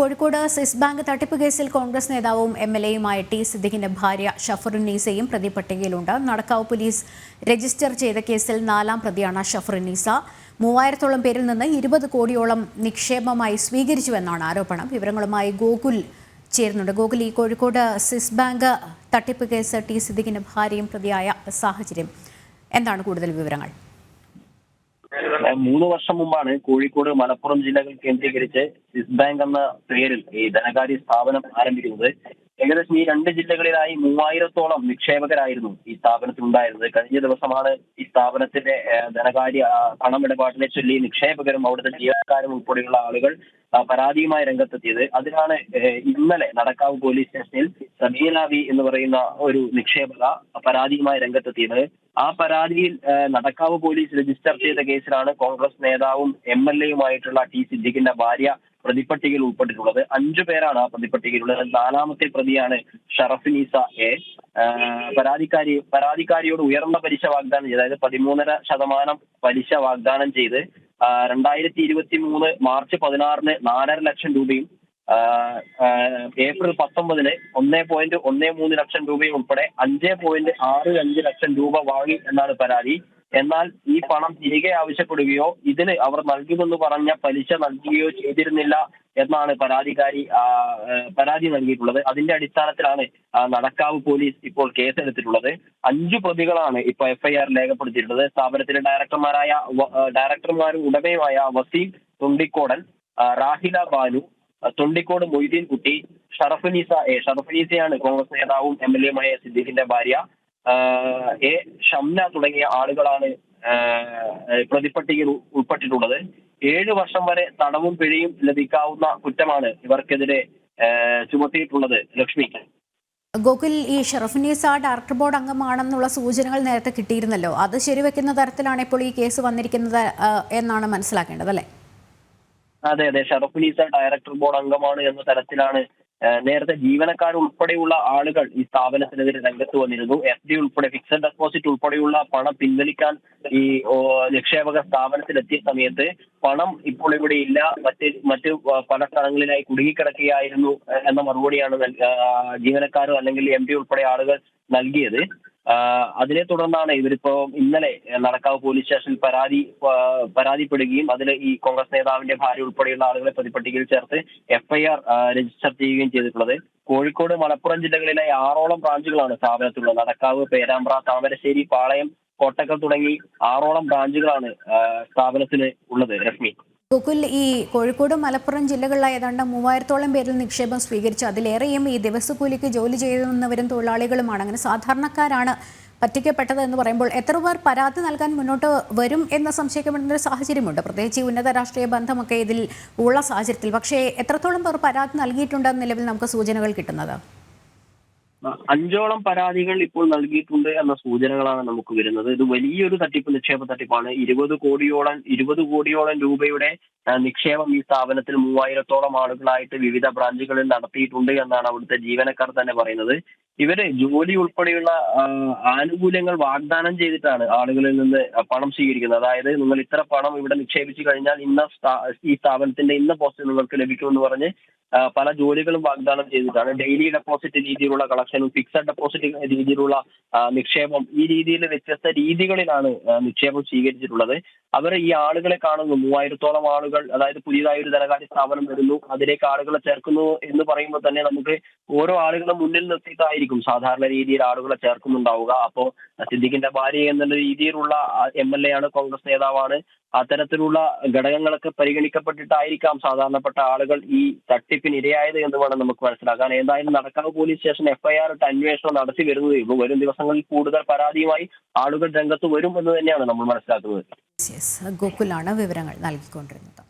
Kozhikode Swiss bank തട്ടിപ്പ് കേസിൽ കോൺഗ്രസ് നേതാവും എംഎൽഎയുമായ ടി സിദ്ദിഖിന്റെ ഭാര്യ ഷഫറുന്നീസയും പ്രതിപട്ടികയിലുണ്ട്. നടക്കാവ് പോലീസ് രജിസ്റ്റർ ചെയ്ത കേസിൽ 4ാം പ്രതിയാണ് ഷഫറുന്നീസ. 3000-ഓളം പേരിൽ നിന്ന് 20 കോടിയോളം നിക്ഷേപമായി സ്വീകരിച്ചുവെന്നാണ് ആരോപണം. വിവരങ്ങളുമായി ഗോകുൽ ചേരുന്നുണ്ട്. ഗോകുൽ, ഈ കോഴിക്കോട് സ്വിസ് ബാങ്ക് തട്ടിപ്പ് കേസ് ടി സിദ്ദിഖിന്റെ ഭാര്യയും പ്രതിയായ സാഹചര്യം എന്താണ്? കൂടുതൽ വിവരങ്ങൾ. 3 വർഷം മുമ്പാണ് കോഴിക്കോട്, മലപ്പുറം ജില്ലകൾ കേന്ദ്രീകരിച്ച് സ്വിസ് ബാങ്ക് എന്ന പേരിൽ ഈ ധനകാര്യ സ്ഥാപനം ആരംഭിക്കുന്നത്. ഏകദേശം ഈ 2 ജില്ലകളിലായി 3000-ഓളം നിക്ഷേപകരായിരുന്നു ഈ സ്ഥാപനത്തിൽ ഉണ്ടായിരുന്നത്. കഴിഞ്ഞ ദിവസമാണ് ഈ സ്ഥാപനത്തിന്റെ ധനകാര്യ പണമിടപാടിനെ ചൊല്ലി നിക്ഷേപകരും അവിടുത്തെ ജീവനക്കാരും ഉൾപ്പെടെയുള്ള ആളുകൾ പരാതിയുമായി രംഗത്തെത്തിയത്. അതിനാണ് ഇന്നലെ നടക്കാവ് പോലീസ് സ്റ്റേഷനിൽ സബീനാവി എന്ന് പറയുന്ന ഒരു നിക്ഷേപക പരാതിയുമായി രംഗത്തെത്തിയത്. ആ പരാതിയിൽ നടക്കാവ് പോലീസ് രജിസ്റ്റർ ചെയ്ത കേസിലാണ് കോൺഗ്രസ് നേതാവും എംഎൽഎയുമായിട്ടുള്ള ടി സിദ്ദിഖിന്റെ ഭാര്യ പ്രതിപട്ടികയിൽ ഉൾപ്പെട്ടിട്ടുള്ളത്. 5 പേരാണ് ആ പ്രതിപട്ടികയിലുള്ളത്. 4ാമത്തെ പ്രതിയാണ് ഷറഫുന്നീസ എ. പരാതിക്കാരിയോട് ഉയർന്ന പലിശ വാഗ്ദാനം ചെയ്ത്, അതായത് 13.5% പലിശ വാഗ്ദാനം ചെയ്ത് 2023 മാർച്ച് 16-ന് 4.5 ലക്ഷം രൂപയും ഏപ്രിൽ 19-ന് 1.13 ലക്ഷം രൂപയും ഉൾപ്പെടെ 5.65 ലക്ഷം രൂപ വാങ്ങി എന്നാണ് പരാതി. എന്നാൽ ഈ പണം തിരികെ ആവശ്യപ്പെടുകയോ ഇതിന് അവർ നൽകുമെന്ന് പറഞ്ഞ പലിശ നൽകുകയോ ചെയ്തിരുന്നില്ല എന്നാണ് പരാതി നൽകിയിട്ടുള്ളത്. അതിന്റെ അടിസ്ഥാനത്തിലാണ് നടക്കാവ് പോലീസ് ഇപ്പോൾ കേസെടുത്തിട്ടുള്ളത്. 5 പ്രതികളാണ് ഇപ്പോൾ എഫ്ഐആർ രേഖപ്പെടുത്തിയിട്ടുള്ളത്. സ്ഥാപനത്തിലെ ഡയറക്ടർമാരും ഉടമയുമായ വസീം തൊണ്ടിക്കോടൻ, റാഹില ബാനു, തൊണ്ടിക്കോട് മൊയ്തീൻ കുട്ടി, ഷറഫുന്നീസയാണ് കോൺഗ്രസ് നേതാവും എംഎൽഎയുമായ സിദ്ദീഖിന്റെ ഭാര്യ, ഷംന തുടങ്ങിയ ആളുകളാണ് പ്രതിപട്ടികയിൽ ഉൾപ്പെട്ടിട്ടുള്ളത്. 7 വർഷം വരെ തടവും പിഴയും ലഭിക്കാവുന്ന കുറ്റമാണ് ഇവർക്കെതിരെ ചുമത്തിയിട്ടുള്ളത്. ലക്ഷ്മി. ഗോകുൽ, ഈ ഷറഫുന്നീസ ഡയറക്ടർ ബോർഡ് അംഗമാണെന്നുള്ള സൂചനകൾ നേരത്തെ കിട്ടിയിരുന്നല്ലോ. അത് ശരിവെക്കുന്ന തരത്തിലാണ് ഇപ്പോൾ ഈ കേസ് വന്നിരിക്കുന്നത് എന്നാണ് മനസ്സിലാക്കേണ്ടത്, അല്ലേ? അതെ, ഷറഫുന്നീസ ഡയറക്ടർ ബോർഡ് അംഗമാണ് എന്ന തരത്തിലാണ് നേരത്തെ ജീവനക്കാർ ഉൾപ്പെടെയുള്ള ആളുകൾ ഈ സ്ഥാപനത്തിനെതിരെ രംഗത്ത് വന്നിരുന്നു. FD ഉൾപ്പെടെ, ഫിക്സഡ് ഡെപ്പോസിറ്റ് ഉൾപ്പെടെയുള്ള പണം പിൻവലിക്കാൻ ഈ നിക്ഷേപക സ്ഥാപനത്തിലെത്തിയ സമയത്ത് പണം ഇപ്പോൾ ഇവിടെ ഇല്ല, മറ്റ് പല സ്ഥലങ്ങളിലായി കുടുങ്ങിക്കിടക്കുകയായിരുന്നു എന്ന മറുപടിയാണ് ജീവനക്കാരോ അല്ലെങ്കിൽ MD ഉൾപ്പെടെ ആളുകൾ നൽകിയത്. അതിനെ തുടർന്നാണ് ഇവരിപ്പോ ഇന്നലെ നടക്കാവ് പോലീസ് സ്റ്റേഷനിൽ പരാതിപ്പെടുകയും അതിൽ ഈ കോൺഗ്രസ് നേതാവിന്റെ ഭാര്യ ഉൾപ്പെടെയുള്ള ആളുകളെ പ്രതിപട്ടികയിൽ ചേർത്ത് FIR രജിസ്റ്റർ ചെയ്യുകയും ചെയ്തിട്ടുള്ളത്. കോഴിക്കോട്, മലപ്പുറം ജില്ലകളിലെ 6ഓളം ബ്രാഞ്ചുകളാണ് സ്ഥാപനത്തിലുള്ളത്. നടക്കാവ്, പേരാമ്പ്ര, താമരശ്ശേരി, പാളയം, കോട്ടക്കൽ തുടങ്ങി 6ഓളം ബ്രാഞ്ചുകളാണ് സ്ഥാപനത്തിന് ഉള്ളത്. രശ്മി. ഗോകുൽ, ഈ കോഴിക്കോട്, മലപ്പുറം ജില്ലകളിലായി ഏതാണ്ട് 3000-ഓളം പേരിൽ നിക്ഷേപം സ്വീകരിച്ചു. അതിലേറെയും ഈ ദിവസക്കൂലിക്ക് ജോലി ചെയ്യുന്നവരും തൊഴിലാളികളുമാണ്. അങ്ങനെ സാധാരണക്കാരാണ് പറ്റിക്കപ്പെട്ടത് എന്ന് പറയുമ്പോൾ എത്ര പേർ പരാതി നൽകാൻ മുന്നോട്ട് വരും എന്ന് സംശയിക്കപ്പെടുന്ന ഒരു സാഹചര്യമുണ്ട്. പ്രത്യേകിച്ച് ഈ ഉന്നത രാഷ്ട്രീയ ബന്ധമൊക്കെ ഇതിൽ ഉള്ള സാഹചര്യത്തിൽ. പക്ഷേ എത്രത്തോളം പേർ പരാതി നൽകിയിട്ടുണ്ടെന്ന് നിലവിൽ നമുക്ക് സൂചനകൾ കിട്ടുന്നത്? 5ഓളം പരാതികൾ ഇപ്പോൾ നൽകിയിട്ടുണ്ട് എന്ന സൂചനകളാണ് നമുക്ക് വരുന്നത്. ഇത് വലിയൊരു നിക്ഷേപ തട്ടിപ്പാണ്. 20 കോടിയോളം രൂപയുടെ നിക്ഷേപം ഈ സ്ഥാപനത്തിൽ 3000-ഓളം ആളുകളായിട്ട് വിവിധ ബ്രാഞ്ചുകളിൽ നടത്തിയിട്ടുണ്ട് എന്നാണ് അവിടുത്തെ ജീവനക്കാർ തന്നെ പറയുന്നത്. ഇവര് ജോലി ഉൾപ്പെടെയുള്ള ആനുകൂല്യങ്ങൾ വാഗ്ദാനം ചെയ്തിട്ടാണ് ആളുകളിൽ നിന്ന് പണം സ്വീകരിക്കുന്നത്. അതായത് നിങ്ങൾ ഇത്ര പണം ഇവിടെ നിക്ഷേപിച്ചു കഴിഞ്ഞാൽ ഈ സ്ഥാപനത്തിന്റെ ഇന്ന പോസ്റ്റ് നിങ്ങൾക്ക് ലഭിക്കുമെന്ന് പറഞ്ഞ് പല ജോലികളും വാഗ്ദാനം ചെയ്തിട്ടാണ്. ഡെയിലി ഡെപ്പോസിറ്റ് രീതിയിലുള്ള കളക്ഷനും ഫിക്സഡ് ഡെപ്പോസിറ്റ് രീതിയിലുള്ള നിക്ഷേപം, ഈ രീതിയിൽ വ്യത്യസ്ത രീതികളിലാണ് നിക്ഷേപം സ്വീകരിച്ചിട്ടുള്ളത്. അവർ ഈ ആളുകളെ കാണുന്നു. 3000-ഓളം ആളുകൾ, അതായത് പുതിയതായി ഒരു ധനകാര്യ സ്ഥാപനം വരുന്നു, അതിലേക്ക് ആളുകളെ ചേർക്കുന്നു എന്ന് പറയുമ്പോൾ തന്നെ നമുക്ക് ഓരോ ആളുകളും മുന്നിൽ നിർത്തിയിട്ടായിരിക്കും സാധാരണ രീതിയിൽ ആളുകളെ ചേർക്കുന്നുണ്ടാവുക. അപ്പോ സിദ്ദിഖിന്റെ ഭാര്യ എന്നുള്ള രീതിയിലുള്ള MLA ആണ്, കോൺഗ്രസ് നേതാവാണ്. അത്തരത്തിലുള്ള ഘടകങ്ങളൊക്കെ പരിഗണിക്കപ്പെട്ടിട്ടായിരിക്കാം സാധാരണപ്പെട്ട ആളുകൾ ഈ തട്ടിപ്പിന് ഇരയായത് എന്ന് വേണം നമുക്ക് മനസ്സിലാക്കാൻ. ഏതായാലും നടക്കാവ് പോലീസ് സ്റ്റേഷൻ FIR ഇട്ട് അന്വേഷണം നടത്തി വരുന്നതേ ഉള്ളൂ. വരും ദിവസങ്ങളിൽ കൂടുതൽ പരാതിയുമായി ആളുകൾ രംഗത്ത് വരും എന്ന് തന്നെയാണ് നമ്മൾ മനസ്സിലാക്കുന്നത്. ഗോകുലാണ് വിവരങ്ങൾ നൽകിക്കൊണ്ടിരുന്നത്.